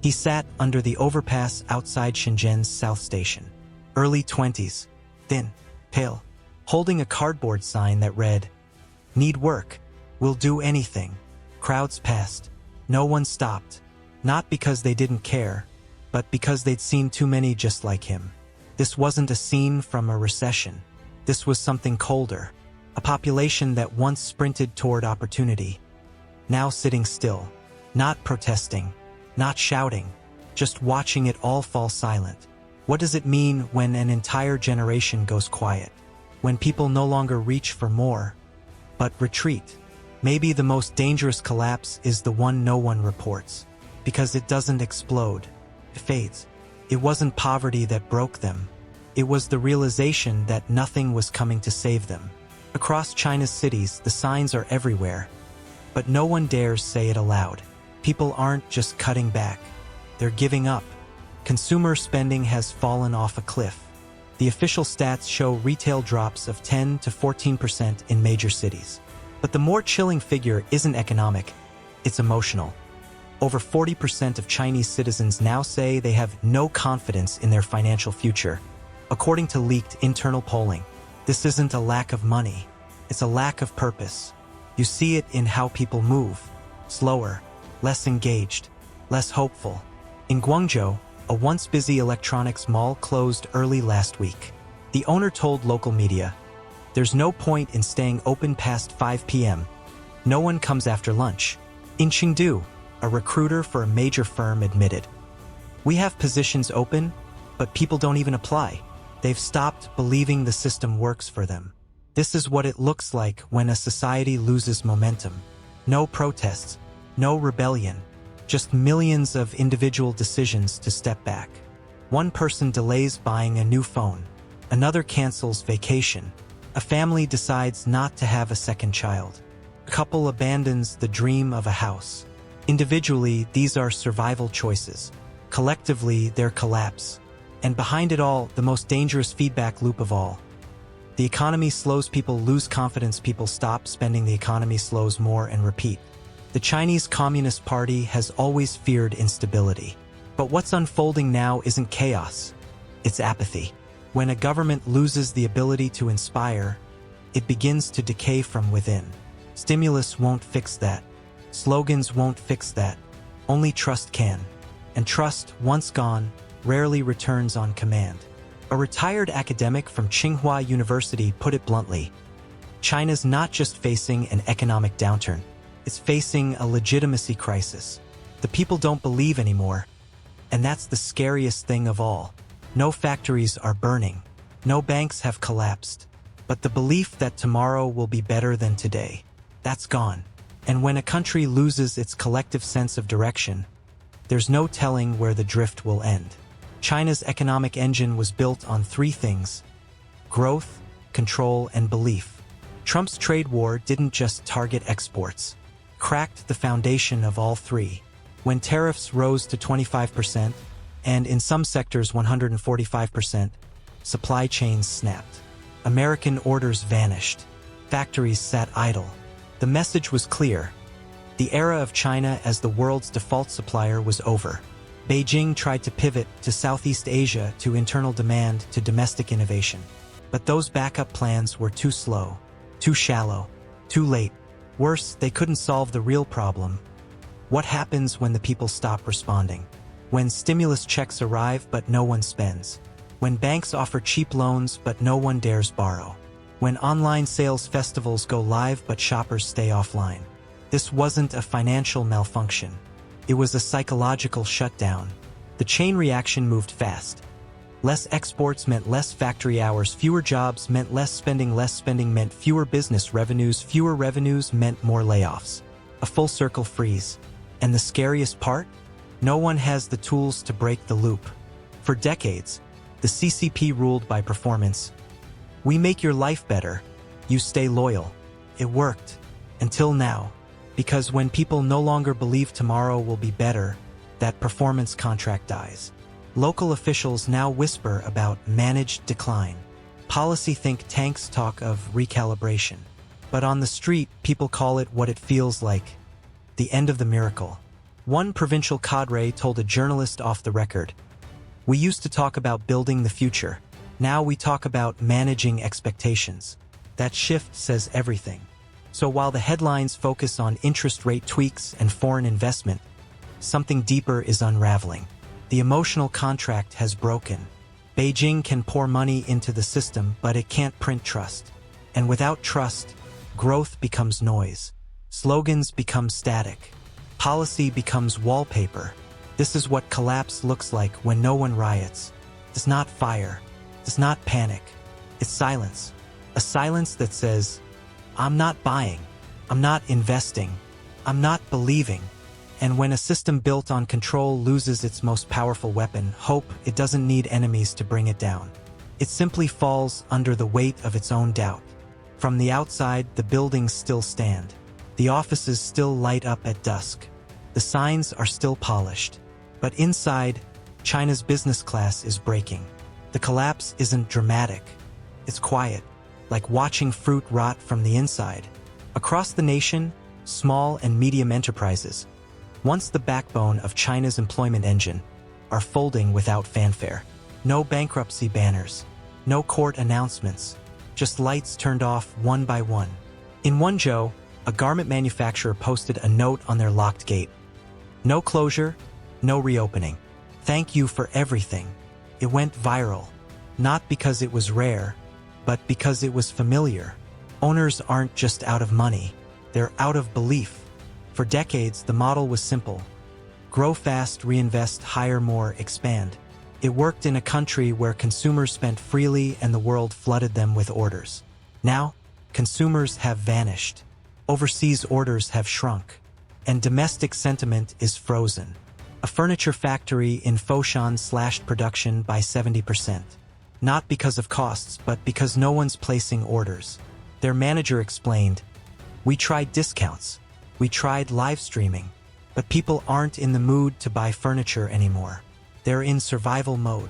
He sat under the overpass outside Shenzhen's South Station. Early 20s, thin, pale, holding a cardboard sign that read, "Need work. Will do anything." Crowds passed. No one stopped. Not because they didn't care, but because they'd seen too many just like him. This wasn't a scene from a recession. This was something colder. A population that once sprinted toward opportunity, now sitting still, not protesting, not shouting, just watching it all fall silent. What does it mean when an entire generation goes quiet? When people no longer reach for more, but retreat? Maybe the most dangerous collapse is the one no one reports, because it doesn't explode. It fades. It wasn't poverty that broke them. It was the realization that nothing was coming to save them. Across China's cities, the signs are everywhere, but no one dares say it aloud. People aren't just cutting back. They're giving up. Consumer spending has fallen off a cliff. The official stats show retail drops of 10 to 14% in major cities. But the more chilling figure isn't economic, it's emotional. Over 40% of Chinese citizens now say they have no confidence in their financial future, according to leaked internal polling. This isn't a lack of money, it's a lack of purpose. You see it in how people move, slower, less engaged, less hopeful. In Guangzhou, a once busy electronics mall closed early last week. The owner told local media, "There's no point in staying open past 5 p.m. No one comes after lunch." In Chengdu, a recruiter for a major firm admitted, "We have positions open, but people don't even apply. They've stopped believing the system works for them." This is what it looks like when a society loses momentum. No protests, no rebellion, just millions of individual decisions to step back. One person delays buying a new phone, another cancels vacation, a family decides not to have a second child, a couple abandons the dream of a house. Individually, these are survival choices. Collectively, they're collapse. And behind it all, the most dangerous feedback loop of all. The economy slows, people lose confidence, people stop spending, the economy slows more, and repeat. The Chinese Communist Party has always feared instability. But what's unfolding now isn't chaos, it's apathy. When a government loses the ability to inspire, it begins to decay from within. Stimulus won't fix that. Slogans won't fix that. Only trust can. And trust, once gone, rarely returns on command. A retired academic from Tsinghua University put it bluntly, China's not just facing an economic downturn, it's facing a legitimacy crisis. The people don't believe anymore, and that's the scariest thing of all. No factories are burning, no banks have collapsed, but the belief that tomorrow will be better than today, that's gone. And when a country loses its collective sense of direction, there's no telling where the drift will end. China's economic engine was built on three things: growth, control, and belief. Trump's trade war didn't just target exports, cracked the foundation of all three. When tariffs rose to 25%, and in some sectors 145%, supply chains snapped. American orders vanished. Factories sat idle. The message was clear. The era of China as the world's default supplier was over. Beijing tried to pivot to Southeast Asia, to internal demand, to domestic innovation. But those backup plans were too slow, too shallow, too late. Worse, they couldn't solve the real problem. What happens when the people stop responding? When stimulus checks arrive but no one spends? When banks offer cheap loans but no one dares borrow? When online sales festivals go live but shoppers stay offline? This wasn't a financial malfunction. It was a psychological shutdown. The chain reaction moved fast. Less exports meant less factory hours, fewer jobs meant less spending meant fewer business revenues, fewer revenues meant more layoffs. A full circle freeze. And the scariest part? No one has the tools to break the loop. For decades, the CCP ruled by performance. We make your life better, you stay loyal. It worked. Until now. Because when people no longer believe tomorrow will be better, that performance contract dies. Local officials now whisper about managed decline. Policy think tanks talk of recalibration. But on the street, people call it what it feels like: the end of the miracle. One provincial cadre told a journalist off the record, "We used to talk about building the future. Now we talk about managing expectations." That shift says everything. So while the headlines focus on interest rate tweaks and foreign investment, something deeper is unraveling. The emotional contract has broken. Beijing can pour money into the system, but it can't print trust. And without trust, growth becomes noise. Slogans become static. Policy becomes wallpaper. This is what collapse looks like when no one riots. It's not fire. It's not panic. It's silence. A silence that says, "I'm not buying. I'm not investing. I'm not believing." And when a system built on control loses its most powerful weapon, hope, it doesn't need enemies to bring it down. It simply falls under the weight of its own doubt. From the outside, the buildings still stand. The offices still light up at dusk. The signs are still polished. But inside, China's business class is breaking. The collapse isn't dramatic. It's quiet, like watching fruit rot from the inside. Across the nation, small and medium enterprises, once the backbone of China's employment engine, are folding without fanfare. No bankruptcy banners, no court announcements, just lights turned off one by one. In Wenzhou, a garment manufacturer posted a note on their locked gate. "No closure, no reopening. Thank you for everything." It went viral, not because it was rare, but because it was familiar. Owners aren't just out of money, they're out of belief. For decades, the model was simple. Grow fast, reinvest, hire more, expand. It worked in a country where consumers spent freely and the world flooded them with orders. Now, consumers have vanished. Overseas orders have shrunk. And domestic sentiment is frozen. A furniture factory in Foshan slashed production by 70%. Not because of costs, but because no one's placing orders. Their manager explained, "We tried discounts. We tried live streaming. But people aren't in the mood to buy furniture anymore. They're in survival mode."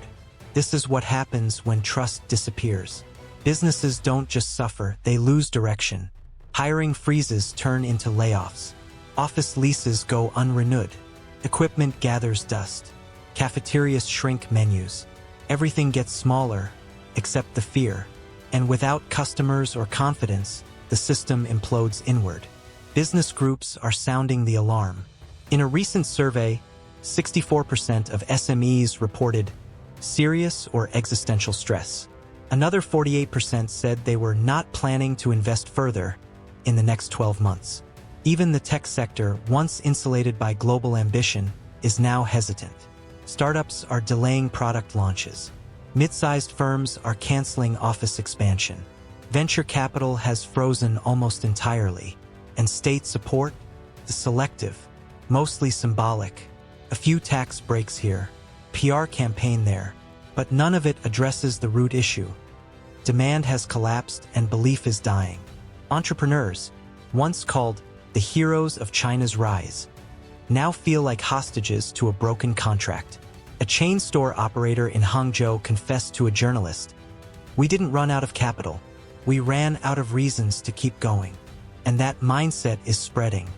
This is what happens when trust disappears. Businesses don't just suffer, they lose direction. Hiring freezes turn into layoffs. Office leases go unrenewed. Equipment gathers dust. Cafeterias shrink menus. Everything gets smaller, except the fear. And without customers or confidence, the system implodes inward. Business groups are sounding the alarm. In a recent survey, 64% of SMEs reported serious or existential stress. Another 48% said they were not planning to invest further in the next 12 months. Even the tech sector, once insulated by global ambition, is now hesitant. Startups are delaying product launches. Mid-sized firms are canceling office expansion. Venture capital has frozen almost entirely. And state support? The selective, mostly symbolic. A few tax breaks here, PR campaign there, but none of it addresses the root issue. Demand has collapsed and belief is dying. Entrepreneurs, once called the heroes of China's rise, now feel like hostages to a broken contract. A chain store operator in Hangzhou confessed to a journalist, "We didn't run out of capital. We ran out of reasons to keep going." And that mindset is spreading.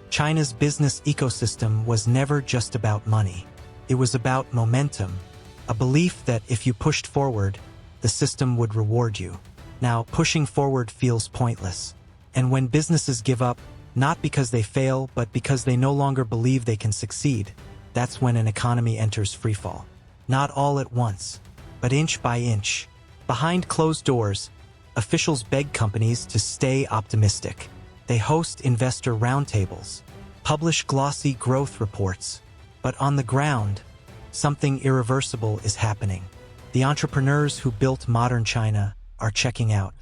China's business ecosystem was never just about money. It was about momentum, a belief that if you pushed forward, the system would reward you. Now, pushing forward feels pointless. And when businesses give up, not because they fail, but because they no longer believe they can succeed, that's when an economy enters freefall. Not all at once, but inch by inch. Behind closed doors, officials beg companies to stay optimistic. They host investor roundtables, publish glossy growth reports. But on the ground, something irreversible is happening. The entrepreneurs who built modern China are checking out.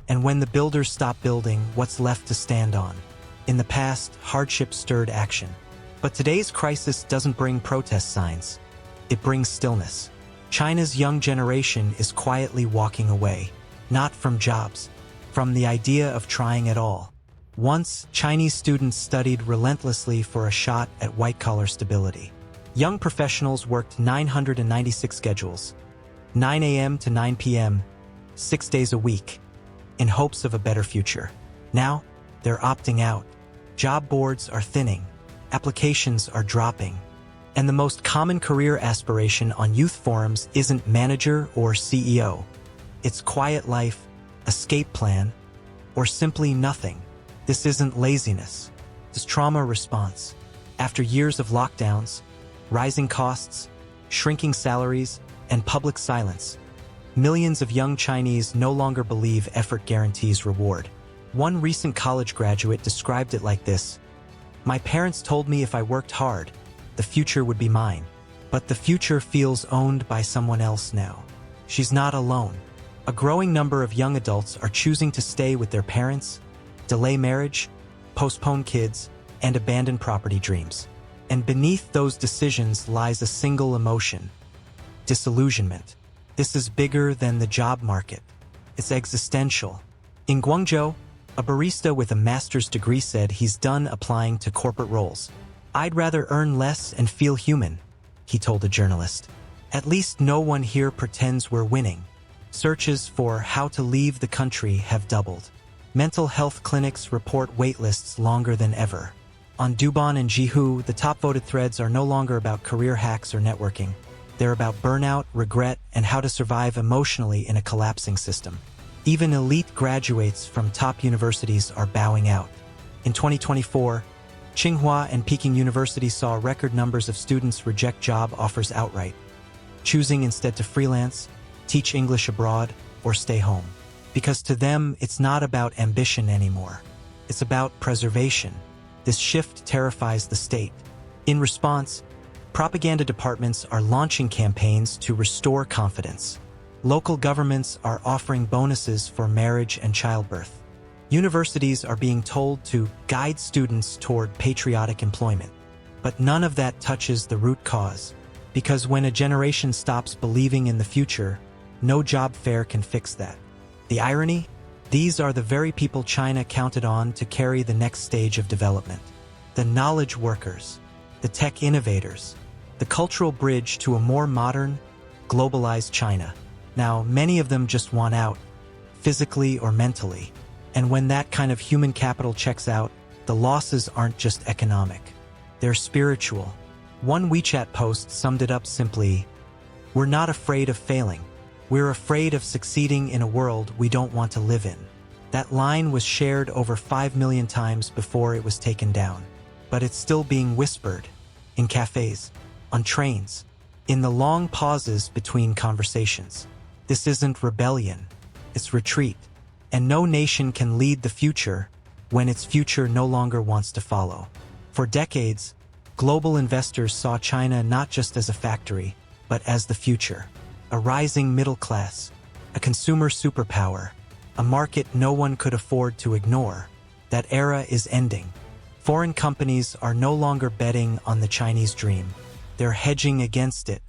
And when the builders stop building, what's left to stand on? In the past, hardship stirred action. But today's crisis doesn't bring protest signs. It brings stillness. China's young generation is quietly walking away, not from jobs, from the idea of trying at all. Once, Chinese students studied relentlessly for a shot at white-collar stability. Young professionals worked 996 schedules, 9 a.m. to 9 p.m., 6 days a week, in hopes of a better future. Now, they're opting out. Job boards are thinning. applications are dropping. And the most common career aspiration on youth forums isn't manager or CEO. It's quiet life, escape plan, or simply nothing. This isn't laziness. It's trauma response. After years of lockdowns, rising costs, shrinking salaries, and public silence, millions of young Chinese no longer believe effort guarantees reward. One recent college graduate described it like this: "My parents told me if I worked hard, the future would be mine. But the future feels owned by someone else now." She's not alone. A growing number of young adults are choosing to stay with their parents, delay marriage, postpone kids, and abandon property dreams. And beneath those decisions lies a single emotion: disillusionment. This is bigger than the job market. It's existential. In Guangzhou, a barista with a master's degree said he's done applying to corporate roles. "I'd rather earn less and feel human," he told a journalist. "At least no one here pretends we're winning." Searches for how to leave the country have doubled. Mental health clinics report waitlists longer than ever. On Douban and Jihu, the top-voted threads are no longer about career hacks or networking. They're about burnout, regret, and how to survive emotionally in a collapsing system. Even elite graduates from top universities are bowing out. In 2024, Tsinghua and Peking University saw record numbers of students reject job offers outright, choosing instead to freelance, teach English abroad, or stay home. Because to them, it's not about ambition anymore. It's about preservation. This shift terrifies the state. In response, propaganda departments are launching campaigns to restore confidence. Local governments are offering bonuses for marriage and childbirth. Universities are being told to guide students toward patriotic employment. But none of that touches the root cause, because when a generation stops believing in the future, no job fair can fix that. The irony? These are the very people China counted on to carry the next stage of development. The knowledge workers, the tech innovators, the cultural bridge to a more modern, globalized China. Now, many of them just want out, physically or mentally. And when that kind of human capital checks out, the losses aren't just economic. They're spiritual. One WeChat post summed it up simply: "We're not afraid of failing. We're afraid of succeeding in a world we don't want to live in." That line was shared over 5 million times before it was taken down. But it's still being whispered, in cafes, on trains, in the long pauses between conversations. This isn't rebellion, it's retreat. And no nation can lead the future when its future no longer wants to follow. For decades, global investors saw China not just as a factory, but as the future. A rising middle class, a consumer superpower, a market no one could afford to ignore. That era is ending. Foreign companies are no longer betting on the Chinese dream. They're hedging against it.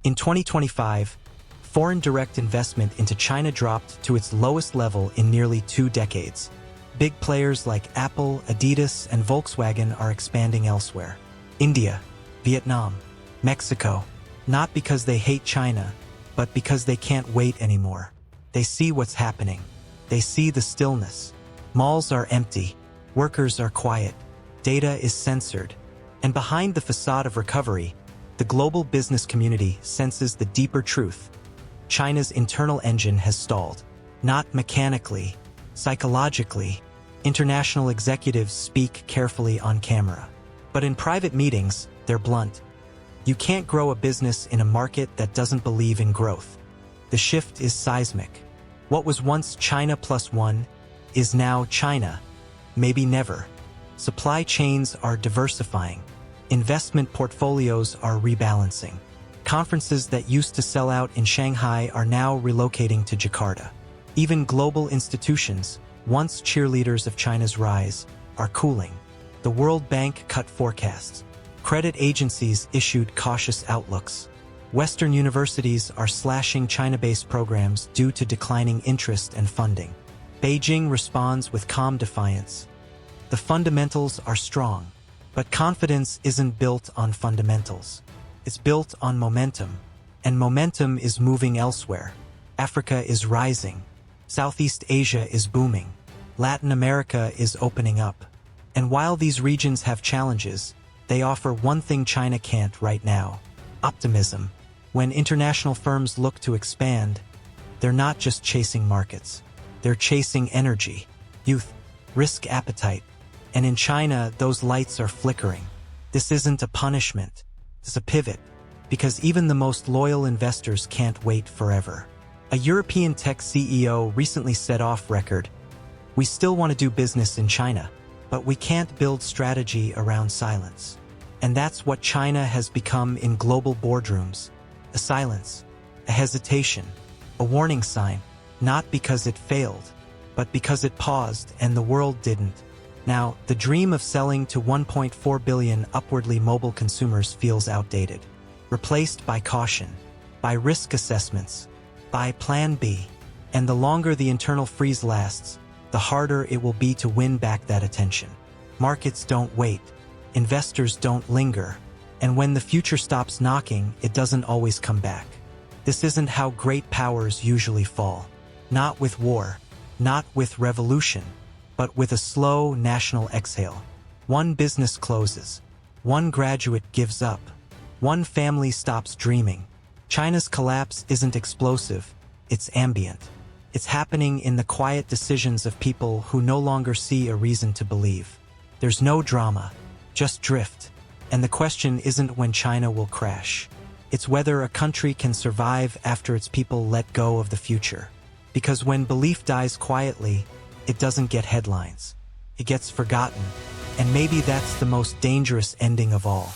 In 2025, foreign direct investment into China dropped to its lowest level in nearly 2 decades. Big players like Apple, Adidas, and Volkswagen are expanding elsewhere. India, Vietnam, Mexico, not because they hate China, but because they can't wait anymore. They see what's happening. They see the stillness. Malls are empty. Workers are quiet. Data is censored. And behind the facade of recovery, the global business community senses the deeper truth. China's internal engine has stalled. Not mechanically, psychologically. International executives speak carefully on camera. But in private meetings, they're blunt. You can't grow a business in a market that doesn't believe in growth. The shift is seismic. What was once China +1 is now China, maybe never. Supply chains are diversifying. Investment portfolios are rebalancing. Conferences that used to sell out in Shanghai are now relocating to Jakarta. Even global institutions, once cheerleaders of China's rise, are cooling. The World Bank cut forecasts. Credit agencies issued cautious outlooks. Western universities are slashing China-based programs due to declining interest and funding. Beijing responds with calm defiance. The fundamentals are strong, but confidence isn't built on fundamentals. It's built on momentum, and momentum is moving elsewhere. Africa is rising. Southeast Asia is booming. Latin America is opening up. And while these regions have challenges, They offer one thing China can't right now: optimism. When international firms look to expand, they're not just chasing markets. They're chasing energy, youth, risk appetite. And in China, those lights are flickering. This isn't a punishment. It's a pivot. Because even the most loyal investors can't wait forever. A European tech CEO recently said off record, "We still want to do business in China, but we can't build strategy around silence." And that's what China has become in global boardrooms: a silence, a hesitation, a warning sign, not because it failed, but because it paused and the world didn't. Now, the dream of selling to 1.4 billion upwardly mobile consumers feels outdated, replaced by caution, by risk assessments, by Plan B. And the longer the internal freeze lasts, the harder it will be to win back that attention. Markets don't wait. Investors don't linger. And when the future stops knocking, it doesn't always come back. This isn't how great powers usually fall. Not with war, not with revolution, but with a slow national exhale. One business closes. One graduate gives up. One family stops dreaming. China's collapse isn't explosive, it's ambient. It's happening in the quiet decisions of people who no longer see a reason to believe. There's no drama, just drift. And the question isn't when China will crash. It's whether a country can survive after its people let go of the future. Because when belief dies quietly, it doesn't get headlines. It gets forgotten. And maybe that's the most dangerous ending of all.